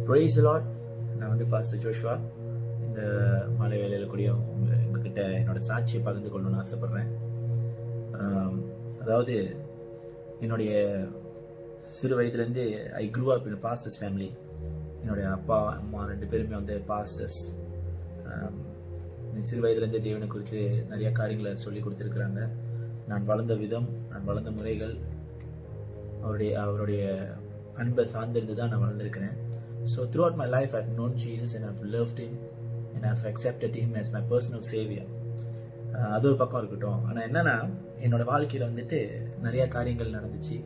Praise the Lord. நான் வந்து pastor Joshua. இந்த மாலை வேலையில் கூடிய உங்ககிட்ட என்னோட சாட்சியை பகிர்ந்து கொள்ளணும்னு ஆசைப்படுறேன். அதாவது என்னுடைய சிறு வயதுலேருந்து I grew up in pastor's family. என்னுடைய அப்பா அம்மா 2 பேருமே வந்து பாஸ்டர்ஸ். சிறு வயதுலேருந்தே தேவனை குறித்து நிறைய காரியங்களை சொல்லி கொடுத்துருக்குறாங்க. நான் வளர்ந்த விதம், நான் வளர்ந்த முறைகள், அவருடைய அன்பை சார்ந்திருந்து தான் நான் வளர்ந்துருக்கிறேன். So throughout my life I've known Jesus and I've loved him and I've accepted him as my personal savior. அது ஒரு பக்கம் இருக்கட்டும். ஆனால் என்னன்னா, என்னோட வாழ்க்கையில் வந்துட்டு நிறையா காரியங்கள் நடந்துச்சு.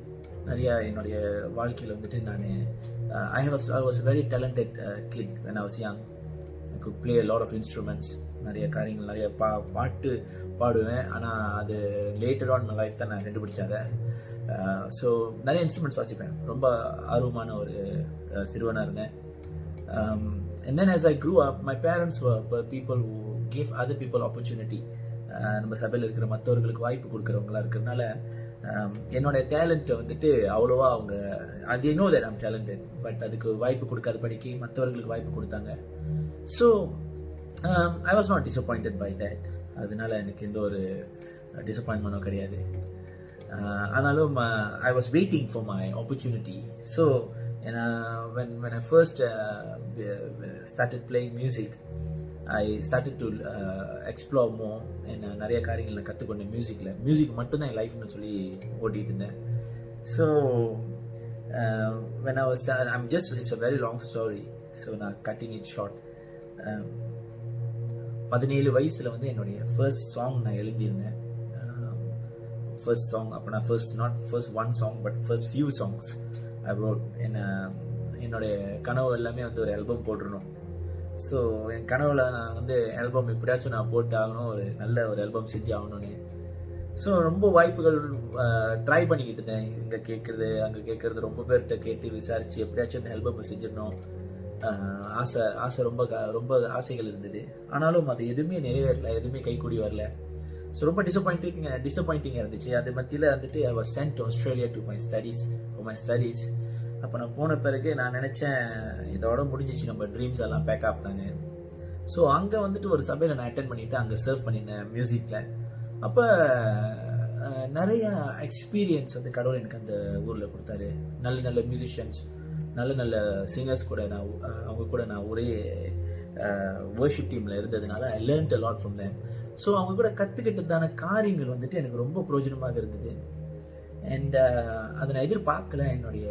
நிறையா என்னுடைய வாழ்க்கையில் வந்துட்டு நான் I was a very talented kid when I was young. I could play a lot of instruments. நிறைய காரியங்கள், நிறைய பாட்டு பாடுவேன். ஆனால் அது லேட்டர் ஆன் மை லைஃப் தான் நான் கண்டுபிடிச்சாங்க. ஸோ நிறைய இன்ஸ்ட்ருமெண்ட்ஸ் வாசிப்பேன். ரொம்ப ஆர்வமான ஒரு சிறுவனாக இருந்தேன். And then as I grew up, my parents were people who gave other people opportunity. நம்ம சபையில் இருக்கிற மற்றவர்களுக்கு வாய்ப்பு கொடுக்குறவங்களா இருக்கிறதுனால என்னோட டேலண்ட்டை வந்துட்டு அவ்வளோவா அவங்க they know that I'm talented, but அதுக்கு வாய்ப்பு கொடுக்காத படிக்கு மற்றவர்களுக்கு வாய்ப்பு கொடுத்தாங்க. So I was not disappointed by that. அதனால எனக்கு எந்த ஒரு டிசப்பாயின்மெண்ட்டும் கிடையாது. ஆனாலும் I was waiting for my opportunity. So when I first started playing music, I started to explore more and நிறைய காரியங்கள் நான் கற்றுக்கொண்டேன். மியூசிக் மட்டும்தான் என் லைஃப்னு சொல்லி ஓட்டிகிட்டு இருந்தேன். So when I was it's a very long story, so நான் cutting it short. 17 வயசில் வந்து என்னுடைய ஃபர்ஸ்ட் சாங் நான் எழுதியிருந்தேன். ஃபர்ஸ்ட் சாங் அப்போ நான் not first one song but first few songs I wrote. என்னுடைய கனவு எல்லாமே வந்து ஒரு ஆல்பம் போட்டுருணும். ஸோ என் கனவுல நான் வந்து ஆல்பம் எப்படியாச்சும் நான் போட்டு ஆகணும், ஒரு நல்ல ஒரு ஆல்பம் செஞ்சு ஆகணும்னு. ஸோ ரொம்ப வாய்ப்புகள் ட்ரை பண்ணிக்கிட்டு இருந்தேன். இங்கே கேட்குறது அங்கே கேட்குறது, ரொம்ப பேர்கிட்ட கேட்டு விசாரித்து எப்படியாச்சும் அந்த ஆல்பம் செஞ்சிடணும். ஆசை ரொம்ப ஆசைகள் இருந்தது. ஆனாலும் அது எதுவுமே நிறைவேறல, எதுவுமே கைக்கூடி வரல. ஸோ ரொம்ப டிசப்பாயிண்டிங்காக இருந்துச்சு. அது மத்தியில் வந்துட்டு I was sent to Australia for my studies. அப்போ நான் போன பிறகு நான் நினச்சேன், இதோட முடிஞ்சிச்சு, நம்ம ட்ரீம்ஸ் எல்லாம் பேக்கப் தாங்க. ஸோ அங்கே வந்துட்டு ஒரு சபையில் நான் அட்டென்ட் பண்ணிவிட்டு அங்கே சர்வ் பண்ணியிருந்தேன் மியூசிக்கில். அப்போ நிறைய எக்ஸ்பீரியன்ஸ் வந்து கடவுள் எனக்கு அந்த ஊரில் கொடுத்தாரு. நல்ல மியூசிஷியன்ஸ், நல்ல சிங்கர்ஸ் கூட அவங்க கூட நான் ஒரே வர்ஷிப் டீமில் இருந்ததுனால I learned a lot from them. So அவங்க கூட கற்றுக்கிட்டதான காரியங்கள் வந்துட்டு எனக்கு ரொம்ப பிரயோஜனமாக இருந்தது. அண்ட் அதை நான் எதிர்பார்க்கல என்னுடைய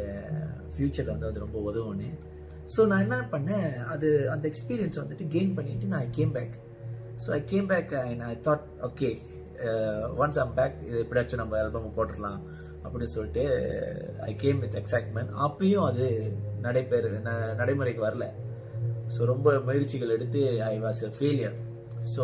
ஃப்யூச்சரில் வந்து அது ரொம்ப உதவுன்னு. ஸோ நான் என்ன பண்ணேன், அந்த எக்ஸ்பீரியன்ஸை வந்துட்டு கெயின் பண்ணிட்டு நான் I came back and I thought okay, once I'm back, இது எப்படியாச்சும் நம்ம ஆல்பம் போட்டுடலாம் அப்படின்னு சொல்லிட்டு ஐ கேம் வித் எக்ஸைட்மெண்ட். அப்பயும் அது நடைமுறைக்கு வரல. ஸோ ரொம்ப முயற்சிகள் எடுத்து I was a failure. So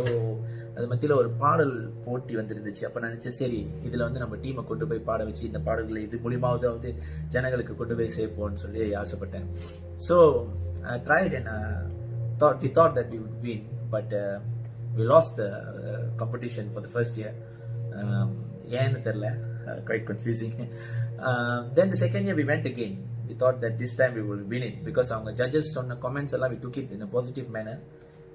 அது மத்தியில் ஒரு பாடல் போட்டி வந்துருந்துச்சு. அப்போ நான் நினச்சேன், சரி இதில் வந்து நம்ம டீமை கொண்டு போய் பாட வச்சு இந்த பாடல்களை இது மூலியமாவது ஜனங்களுக்கு கொண்டு போய் சேர்ப்போம்னு சொல்லி ஆசைப்பட்டேன். So I tried and we thought that we would win, but we lost the competition for the first year. ஏன்னு தெரில, quite confusing. Then the second year we went again. We thought that this time we will win it because அவங்க judges சொன்ன comments எல்லாம் we took it in a positive manner.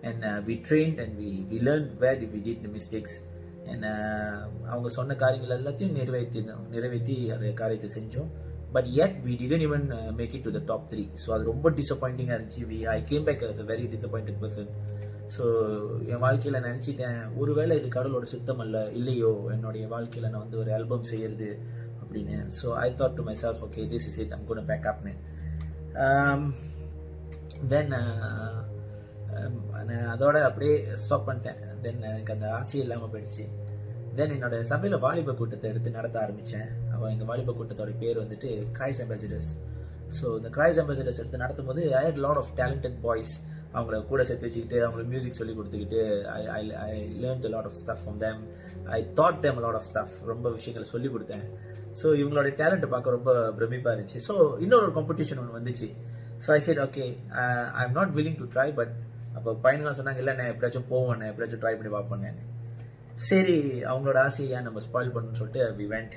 And we trained and we learned where we did the mistakes. And அவங்க சொன்ன காரியங்கள் எல்லாத்தையும் நிறைவேற்றி அந்த காரியத்தை செஞ்சோம். But yet we didn't even make it to the top 3. So அது ரொம்ப டிசப்பாயிண்டிங்காக இருந்துச்சு. I came back as a very disappointed person. So என் வாழ்க்கையில் நினச்சிட்டேன், ஒருவேளை இது கடவுளோட சித்தம் இல்லையோ என்னுடைய வாழ்க்கையில் நான் வந்து ஒரு ஆல்பம் செய்யறது அப்படின்னு. So I thought to myself, okay, this is it, I'm going to back up. Then நான் அதோட அப்படியே ஸ்டாப் பண்ணிட்டேன். தென் எனக்கு அந்த ஆசையே இல்லாமல் போயிடுச்சு. தென் என்னோட சபையில் வாலிப கூட்டத்தை எடுத்து நடத்த ஆரம்பித்தேன். அவன் எங்கள் வாலிப கூட்டத்தோட பேர் வந்துட்டு கிரைஸ்ட் அம்பாசிடர்ஸ். ஸோ இந்த கிரைஸ்ட் அம்பாசிடர்ஸ் எடுத்து நடத்தும் போது I had a lot of talented boys. அவங்கள கூட சேர்த்து வச்சுக்கிட்டு அவங்களுக்கு மியூசிக் சொல்லி கொடுத்துக்கிட்டு I learned a lot of stuff from them. I taught them a lot of stuff. ரொம்ப விஷயங்கள் சொல்லி கொடுத்தேன். ஸோ இவங்களோட டேலண்ட்டை பார்க்க ரொம்ப பிரமிப்பாக இருந்துச்சு. ஸோ இன்னொரு காம்படிஷன் ஒன்று வந்துச்சு. So I said, okay, I'm not willing to try, but அப்போ பையனுங்க சொன்னாங்க, இல்லை நான் எப்படியாச்சும் போவேன், எப்படியாச்சும் ட்ரை பண்ணி பார்ப்பேன். சரி, அவங்களோட ஆசையை நம்ம ஸ்பாயில் பண்ணணும்னு சொல்லிட்டு we went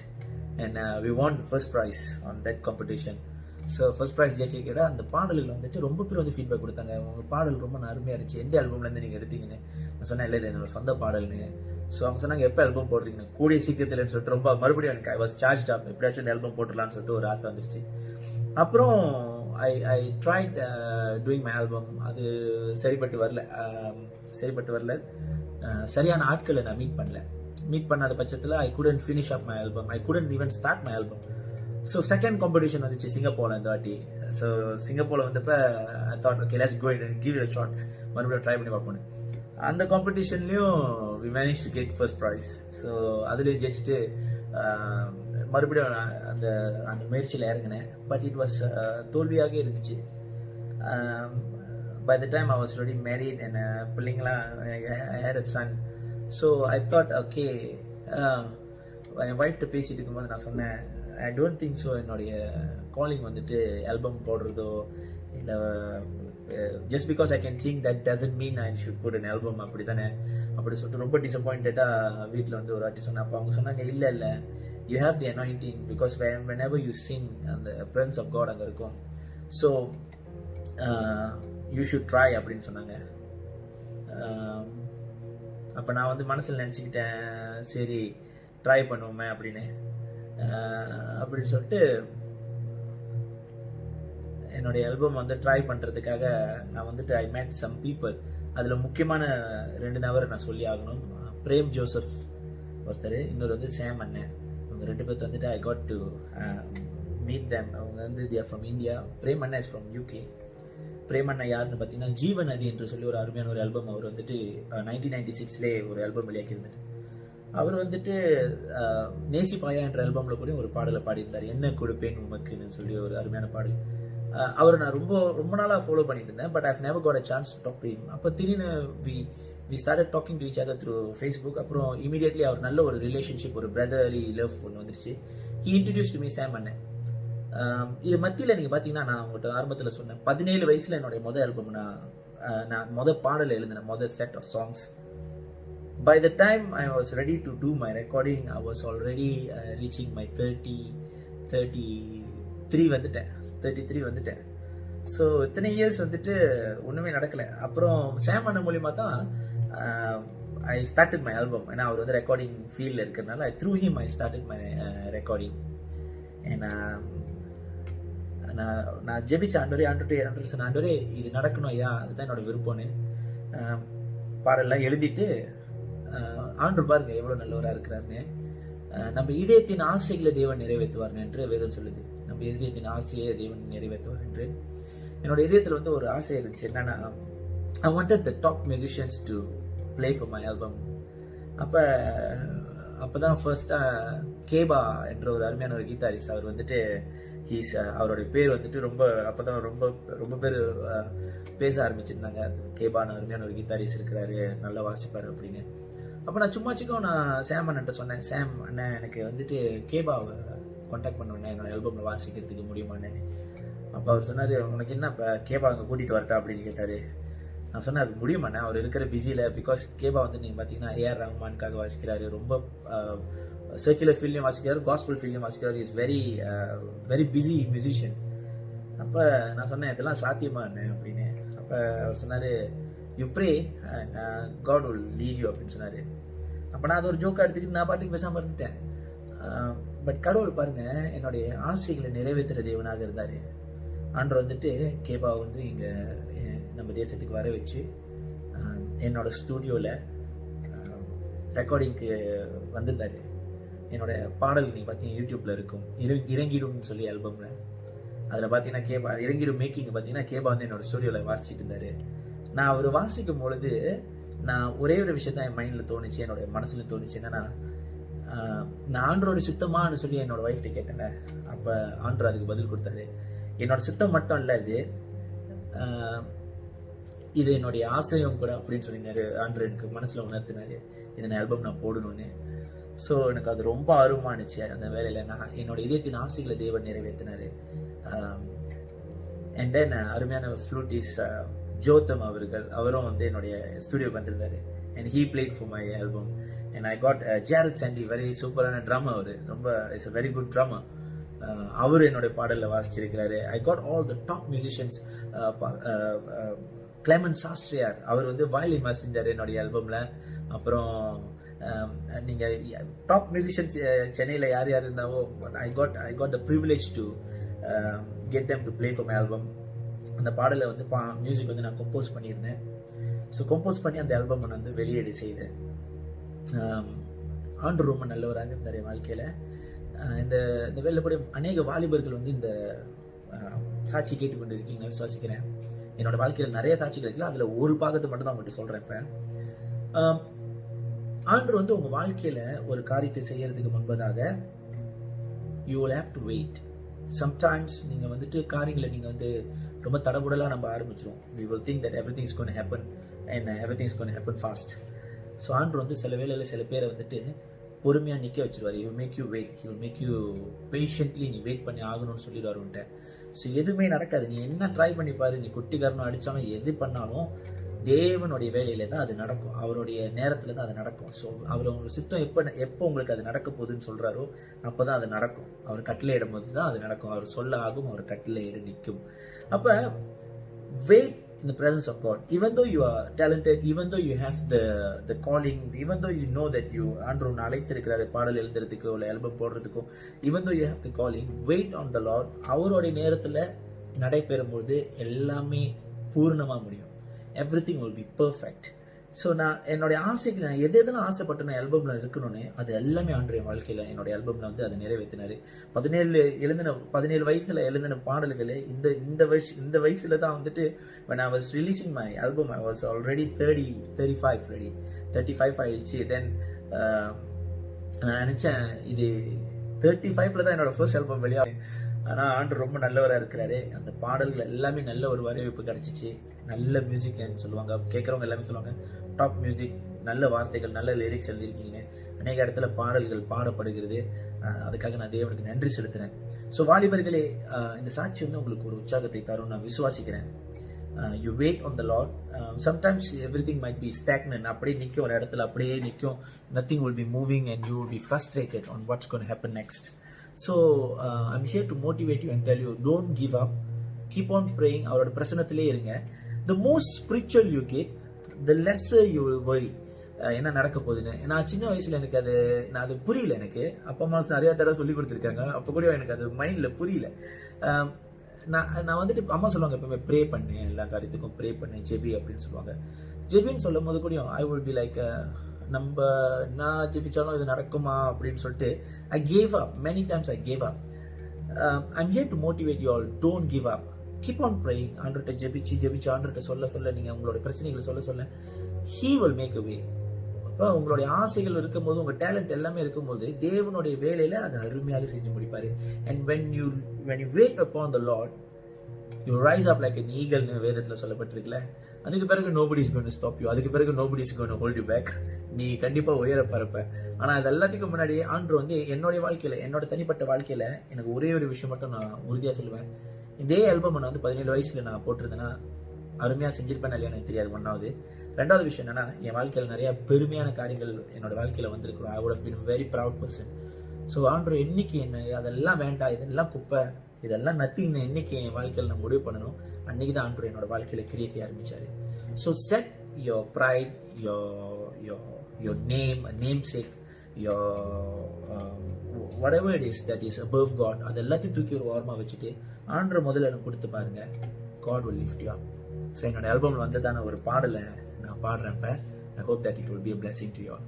and we won the first prize on that competition. So first prize ஜெயிச்சிருக்கேட அந்த பாடல்கள் வந்துட்டு ரொம்ப பேர் வந்து ஃபீட்பேக் கொடுத்தாங்க, உங்கள் பாடல் ரொம்ப அருமையாக இருந்துச்சு, எந்த ஆல்பம்லேருந்து நீங்கள் எடுத்தீங்கன்னு. நான் சொன்னேன் இல்லை இது என்னோட சொந்த பாடல்னு. ஸோ அவங்க சொன்னாங்க எப்போ ஆல்பம் போடுறீங்கன்னு, கூடிய சீக்கிரத்தில்னு சொல்லிட்டு ரொம்ப மறுபடியும் எனக்கு ஐ வாஸ் சார்ஜ் அப், எப்படியாச்சும் இந்த ஆல்பம் போட்டுடலான்னு சொல்லிட்டு ஒரு ஆசை வந்துருச்சு. அப்புறம் I tried doing my album. அது சரிப்பட்டு வரல. சரியான ஆட்களை நான் மீட் பண்ணாத பட்சத்தில் I couldn't finish up my album, I couldn't even start my album. So second competition வந்துச்சு சிங்கப்பூரில் இந்த வாட்டி. ஸோ சிங்கப்பூரில் வந்தப்போ I thought okay let's go and give it a shot, மறுபடியும் ட்ரை பண்ணி பார்ப்போன்னு. அந்த காம்படிஷன்லேயும் we manage to get first prize. So அதுலேயும் ஜெயிச்சுட்டு மறுபடியும் அந்த அந்த முயற்சியில் இறங்கினேன். பட் இட் வாஸ் தோல்வியாக இருந்துச்சு. By the time I was already married and பிள்ளைங்களாம் I had a son. So I thought okay, என் ஒய்ஃப்ட்ட பேசிகிட்டு இருக்கும்போது நான் சொன்னேன் ஐ டோன்ட் திங்க் ஸோ என்னுடைய காலிங் வந்துட்டு ஆல்பம் போடுறதோ இல்லை just because I can sing that doesn't mean I should put an album அப்படி தானே அப்படி சொல்லிட்டு ரொம்ப டிசப்பாயிண்டடாக வீட்டில் வந்து ஒரு வாட்டி சொன்னேன். அப்போ அவங்க சொன்னாங்க இல்லை you have the anointing because whenever you sing அந்த presence of God அங்கே இருக்கும். ஸோ யூ ஷுட் ட்ரை அப்படின்னு சொன்னாங்க. அப்போ நான் வந்து மனசில் நினச்சிக்கிட்டேன் சரி ட்ரை பண்ணுவோமே அப்படின்னு சொல்லிட்டு என்னுடைய ஆல்பம் வந்து ட்ரை பண்ணுறதுக்காக நான் வந்துட்டு ஐ மேட் சம் பீப்புள். அதில் முக்கியமான 2 நபரை நான் சொல்லி ஆகணும். பிரேம் ஜோசப் ஒருத்தர், இன்னொரு வந்து சாம் அண்ணன். அவங்க 2 பேர்த்து வந்துட்டு I got to meet them. அவங்க வந்து they are from India. Prem அண்ணா இஸ் ஃப்ரம் UK. பிரேம் அண்ணா யாருன்னு பார்த்தீங்கன்னா ஜீவநதி என்று சொல்லி ஒரு அருமையான ஒரு ஆல்பம் அவர் வந்துட்டு 1996 ஒரு ஆல்பம் வெளியாக்கியிருந்தார். அவர் வந்துட்டு நேசிப்பாயா என்ற ஆல்பமில் கூட ஒரு பாடலை பாடியிருந்தார், என்ன கொடுப்பேன் உமக்குன்னு சொல்லி ஒரு அருமையான பாடல். அவரை நான் ரொம்ப நாளாக ஃபாலோ பண்ணிட்டு இருந்தேன். But I have never got a chance to talk to him. அப்போ திடீர்னு we started talking to each other through Facebook. அப்புறம் இமீடியட்லி அவர் நல்ல ஒரு ரிலேஷன்ஷிப், ஒரு பிரதர்லி லவ் ஒன்று வந்துருச்சு. He introduce to me Sam அண்ணன். இது மத்தியில் நீங்கள் பார்த்தீங்கன்னா நான் உங்கள்கிட்ட ஆரம்பத்தில் சொன்னேன் 17 வயசில் என்னுடைய மொதல் ஆல்பம் நான் மொதல் பாடலை எழுதினேன், மொதல் set of songs. By the time I was ready to do my recording, I was already reaching my 33 வந்துட்டேன். ஸோ இத்தனை இயர்ஸ் வந்துட்டு ஒன்றுமே நடக்கலை. அப்புறம் சாம் அண்ணன் மூலியமா தான் ஐ ஸ்டார்டட் மை ஆல்பம். ஏன்னா அவர் வந்து ரெக்கார்டிங் ஃபீல்டில் இருக்கிறதுனால through him I started my recording. ஏன்னா நான் ஜெபிச்ச ஆண்டவரே இது நடக்கணும் ஐயா, அதுதான் என்னோட விருப்பம்னு பாடலாம் எழுதிட்டு ஆண்டு பாருங்க எவ்வளோ நல்லவராக இருக்கிறாருன்னு. நம்ம இதயத்தின் ஆசைகளை தேவன் நிறைவேற்றுவார் என்று வேதம் சொல்லுது. நம்ம இதயத்தின் ஆசையை தேவன் நிறைவேற்றுவார் என்று. என்னோட இதயத்தில் வந்து ஒரு ஆசை இருந்துச்சு, என்னன்னா I wanted the top musicians to play for my album. அப்போதான் ஃபர்ஸ்டாக கேபா என்ற ஒரு அருமையான ஒரு கீதாரிஸ்ட் அவர் வந்துட்டு அவருடைய பேர் வந்துட்டு அப்போதான் ரொம்ப பேர் பேச ஆரம்பிச்சிருந்தாங்க. கேபான அருமையான ஒரு கீதாரிஸ்ட் இருக்கிறாரு, நல்லா வாசிப்பார் அப்படின்னு. அப்போ நான் சும்மாச்சுக்கும் நான் சாம் அண்ணன்ட்ட சொன்னேன், சாம் அண்ணன் எனக்கு வந்துட்டு கேபாவை கான்டாக்ட் பண்ணுவேன் என்னோட ஆல்பமில் வாசிக்கிறதுக்கு முடியுமான்னு. அப்போ அவர் சொன்னார், உனக்கு என்ன இப்போ கேபா அங்கே கூட்டிகிட்டு வரட்டா அப்படின்னு கேட்டார். நான் சொன்னேன் அது முடியுமாண்ணே, அவர் இருக்கிற பிஸியில். பிகாஸ் கேபா வந்து நீங்கள் பார்த்தீங்கன்னா ஏஆர் ரஹ்மானுக்காக வாசிக்கிறாரு, ரொம்ப சர்க்குலர் ஃபீல்ட்லையும் வாசிக்கிறாரு, காஸ்பல் ஃபீல்ட்லையும் வாசிக்கிறாரு. Is very busy musician. அப்போ நான் சொன்னேன் இதெல்லாம் சாத்தியமா என்ன அப்படின்னு. அப்போ அவர் சொன்னார், you pray and God will lead you அப்படின்னு சொன்னார். அப்போ நான் அது ஒரு ஜோக்காக எடுத்துக்கிட்டு நான் பாட்டுக்கு பேசாமல் இருந்துட்டேன். பட் கடவுள் பாருங்க என்னுடைய ஆசைகளை நிறைவேற்றுற தேவனாக இருந்தார். ஆண்டவர் வந்துட்டு கேபா வந்து இங்கே நம்ம தேசத்துக்கு வர வச்சு என்னோட ஸ்டூடியோவில் ரெக்கார்டிங்க்கு வந்திருந்தார். என்னோட பாடல் நீங்கள் பார்த்தீங்கன்னா யூடியூப்பில் இருக்கும், இறங்கிடும்னு சொல்லி ஆல்பமில். அதில் பார்த்தீங்கன்னா கேபா இறங்கிடும் மேக்கிங் பார்த்தீங்கன்னா கேபா வந்து என்னோட ஸ்டூடியோவில் வாசிச்சுட்டு இருந்தார். நான் அவர் வாசிக்கும் பொழுது நான் ஒரே ஒரு விஷயம் தான் என் மைண்டில் தோணுச்சு, என்னோட மனசில் தோணுச்சு. என்னன்னா நான் ஆண்டரோட சுத்தமானு சொல்லி என்னோட ஒய்ஃப்ட்ட கேட்டேன்ல. அப்போ ஆண்டர் அதுக்கு பதில் கொடுத்தாரு, என்னோட சுத்தம் மட்டும் இல்லை இது என்னுடைய ஆசையும் கூட அப்படின்னு சொல்லினாரு. ஆண்டர் எனக்கு மனசில் உணர்த்தினாரு இதை நான் ஆல்பம் நான் போடணும்னு. ஸோ எனக்கு அது ரொம்ப ஆர்வமானுச்சு அந்த வேலையில். நான் என்னோட இதயத்தின் ஆசைகளை தேவன் நிறைவேற்றினாரு. அண்ட் தென் அருமையான ஃப்ளூட்டிஸ் ஜோத்தம் அவரும் வந்து என்னுடைய ஸ்டுடியோக்கு வந்திருந்தாரு. And he played for my album. And I got Jared Sandy, very சூப்பரான ட்ரம்மர். அவர் ரொம்ப it's a very good drummer. அவர் என்னுடைய பாடலில் வாசிச்சிருக்கிறாரு. I got all the top musicians. Clement Sastriyar அவர் வந்து வயலின் வாசிச்சார் என்னுடைய ஆல்பமில். அப்புறம் நீங்கள் டாப் மியூசிஷியன்ஸ் சென்னையில் யார் யார் இருந்தாவோ I got the privilege to get them to play for my album. அந்த பாடலை வந்து மியூசிக் வந்து நான் கம்போஸ் பண்ணியிருந்தேன். ஸோ கம்போஸ் பண்ணி அந்த ஆல்பம் நான் வந்து வெளியீடு செய்தேன். ஆண்டு ரொம்ப நல்லவராக இருந்தார் என் வாழ்க்கையில். இந்த வேலையில் கூட அநேக வாலிபர்கள் வந்து இந்த சாட்சி கேட்டுக்கொண்டு இருக்கீங்கன்னு விசுவாசிக்கிறேன். என்னோட வாழ்க்கையில் நிறைய சாட்சிகள் இருக்குல்ல, அதில் ஒரு பாகத்தை மட்டும் தான் உங்கள்கிட்ட சொல்கிறேன். இப்போ ஆண்டு வந்து உங்கள் வாழ்க்கையில் ஒரு காரியத்தை செய்யறதுக்கு முன்பதாக you will have to wait. Sometimes நீங்கள் வந்துட்டு காரியங்களை நீங்கள் வந்து ரொம்ப தடபுடலாக நம்ம ஆரம்பிச்சிடும். We will think that every things gonna happen and every things gonna happen fast. So ஆண்டு வந்து சில வேளையில் சில பேரை வந்துட்டு பொறுமையாக நிற்க வச்சிருவார். You make you wait, you make you patiently நீ வெயிட் பண்ணி ஆகணும்னு சொல்லிடுவார் உன்ட்ட. ஸோ எதுவுமே நடக்காது. நீ என்ன ட்ரை பண்ணிப்பாரு, நீ குட்டிக்காரனும் அடித்தாலும் எது பண்ணாலும் தேவனுடைய வேலையில தான் அது நடக்கும், அவருடைய நேரத்தில் தான் அது நடக்கும். ஸோ அவர் உங்களுக்கு சித்தம் எப்போ உங்களுக்கு அது நடக்க போகுதுன்னு சொல்கிறாரோ அப்போ தான் அது நடக்கும். அவர் கட்டளை இடும் போது தான் அது நடக்கும். அவர் சொல்ல ஆகும், அவர் கட்டளை இட நிற்கும். அப்போ wait in the presence of God. Even though you are talented, even though you have the calling, even though you know that you ஆண்டவர் உன்னை அழைத்திருக்கிறாரு பாடல் எழுதுறதுக்கோ இல்லை album போடுறதுக்கோ, even though you have the calling, wait on the Lord. அவருடைய நேரத்தில் நடைபெறும்போது எல்லாமே பூர்ணமாக முடியும். everything will be perfect. So நான் என்னுடைய ஆசைக்கு நான் எதெல்லாம் ஆசைப்பட்டு நான் ஆல்பமில் இருக்கணும்னு அது எல்லாமே ஆண்டு என் வாழ்க்கையில் என்னுடைய ஆல்பமில் வந்து அதை நிறைவேற்றினார். 17 வயதில் எழுதின பாடல்கள் இந்த வயசுல தான் வந்துட்டு when I was releasing my album I was already 35 ஆயிடுச்சு. தென் நான் நினச்சேன் இது 35ல் தான் என்னோட ஃபர்ஸ்ட் ஆல்பம் வெளியாகும். ஆனால் ஆண்டு ரொம்ப நல்லவராக இருக்கிறாரு. அந்த பாடல்கள் எல்லாமே நல்ல ஒரு வரவேற்பு கிடச்சிச்சு. நல்ல மியூசிக்னு சொல்லுவாங்க, கேட்குறவங்க எல்லாமே சொல்லுவாங்க டாப் மியூசிக், நல்ல வார்த்தைகள், நல்ல லிரிக்ஸ் எழுதியிருக்கீங்க. அநேக இடத்துல பாடல்கள் பாடப்படுகிறது. அதுக்காக நான் தேவனுக்கு நன்றி செலுத்துகிறேன். ஸோ வாலிபர்களே, இந்த சாட்சி வந்து உங்களுக்கு ஒரு உற்சாகத்தை தரும் நான் விசுவாசிக்கிறேன். You wait on the Lord. Sometimes everything might be stagnant. அப்படியே நிற்கும், ஒரு இடத்துல அப்படியே நிற்கும். Nothing will be moving and you will be frustrated on what's going to happen next. So I'm here to motivate you and tell you, don't give up, keep on praying. அவரோட பிரசன்னத்திலே இருங்க. The more spiritual you get, the lesser you will worry. என்ன நடக்க போகுதுன்னு. நான் சின்ன வயசுல எனக்கு அது புரியல. எனக்கு அப்பா அம்மா நிறைய தடவை சொல்லி கொடுத்துருக்காங்க. அப்போ கூட எனக்கு அது மைண்ட்ல புரியல. நான் வந்துட்டு அம்மா சொல்லுவாங்க எப்பவுமே ப்ரே பண்ணு, எல்லா காரியத்துக்கும் ப்ரே பண்ணு, ஜெபி அப்படின்னு சொல்லுவாங்க. ஜெபின்னு சொல்லும் போது கூட ஐ வில் பி லைக் நான் ஜெபிச்சாலும் இது நடக்குமா அப்படின்னு சொல்லிட்டு I gave up. Many times I gave up. I'm here to motivate you all. Don't give up. Keep on praying. ஆண்டவர்கிட்ட ஜெபிச்சு ஆண்டவர்கிட்ட சொல்ல நீங்கள் உங்களோட பிரச்சனைகளை சொல்ல He will make a way. அப்போ உங்களுடைய ஆசைகள் இருக்கும்போது, உங்கள் டேலண்ட் எல்லாமே இருக்கும்போது தேவனுடைய வேலையில் அதை அருமையாக செஞ்சு முடிப்பார். And when you wait upon the Lord, you rise up like an eagle னு வேதத்தில் சொல்லப்பட்டிருக்குல்ல. அதுக்கு பிறகு nobody is going to stop you. அதுக்கு பிறகு nobody is going to hold you back. நீ கண்டிப்பாக உயர பறப்ப. ஆனால் அது எல்லாத்துக்கும் முன்னாடி ஆண்டு வந்து என்னுடைய வாழ்க்கையில், என்னோட தனிப்பட்ட வாழ்க்கையில் எனக்கு ஒரே ஒரு விஷயம் மட்டும் நான் உறுதியாக சொல்லுவேன். இதே ஆல்பம் நான் வந்து 17 வயசில் நான் போட்டிருந்தேன்னா அருமையாக செஞ்சிருப்பேன் இல்லையா எனக்கு தெரியாது. ஒன்றாவது. ரெண்டாவது விஷயம் என்னன்னா, என் வாழ்க்கையில் நிறைய பெருமையான காரியங்கள் என்னோட வாழ்க்கையில் வந்திருக்கிறோம். I would have been a very proud person. So ஆண்டு என்னைக்கு என்ன அதெல்லாம் வேண்டாம், இதெல்லாம் குப்பை, இதெல்லாம் நத்திங், என்னைக்கு என் வாழ்க்கையில் நான் முடிவு பண்ணணும், அன்னைக்கு தான் ஆண்டு என்னோட வாழ்க்கையில் கிரியை செய்ய ஆரம்பிச்சாரு. So set your pride, your namesake, your whatever it is that is above God, அது எல்லாத்தையும் தூக்கி ஒரு ஓரமாக வச்சுட்டு ஆண்டரை முதல்ல எனக்கு கொடுத்து பாருங்க. God will lift you up. So என்னோட ஆல்பமில் வந்ததான ஒரு பாடலை நான் பாடுறேன். I hope that it will be a blessing to you all.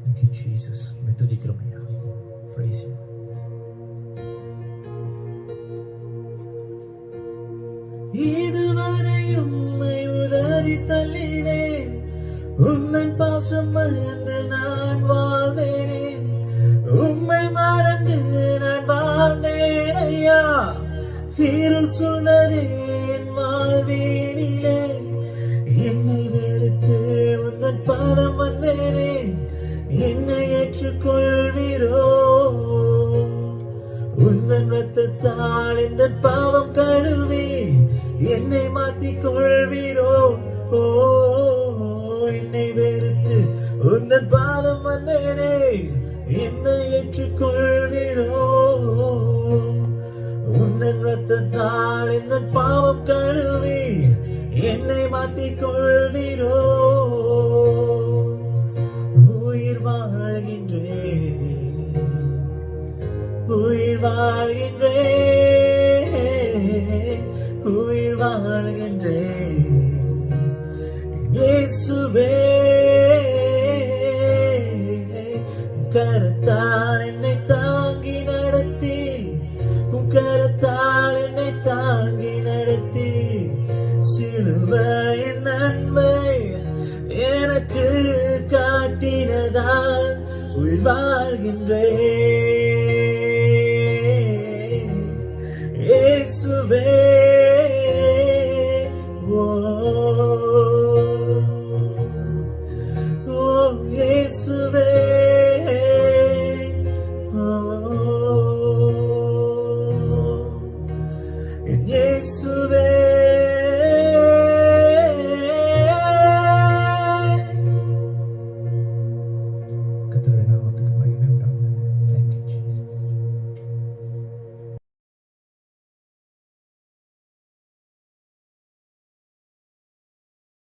Thank you, Jesus. துதிக்கிறோம் ஐயா. Praise you. இதுவரை உம்மை உதறி தள்ளினேன், உந்தன் பாசம் மறந்து நான் வாழ்ந்தேன், உம்மை மறந்து நான் வாழ்ந்தேன் ஐயா. இருள் சொன்னதே என் வாழ்வினிலே, என்னை வெறுத்து உந்தன் பாதம் வந்தேனே, என்னை ஏற்றுக்கொள்வீரோ? உந்தன் ரத்தத்தால் இந்த பாவம் கழுவி என்னை மாற்றிக் கொள்வீரோ? ஓ, என்னை வெறுத்து உந்தன் பாதம் வந்தேனே, என்னை ஏற்றுக்கொள்வீரோ? உந்தன் ரத்தத்தால் இந்த பாவம் கழுவி என்னை மாற்றிக் கொள்வீரோ? உயிர் வாழ்கின்றேன், உயிர் வாழ்கின்றேன், உயிர் வாழ்கின்றேன். இயேசுவே, கரத்தால் என்னை தாங்கி நடத்தி, உன் கரத்தால் என்னை தாங்கி நடத்தி, சிலுவையின் அன்பை எனக்கு காட்டினதால் உயிர் வாழ்கின்றேன். இயேசுவே, ஓ இயேசுவே, இயேசுவே,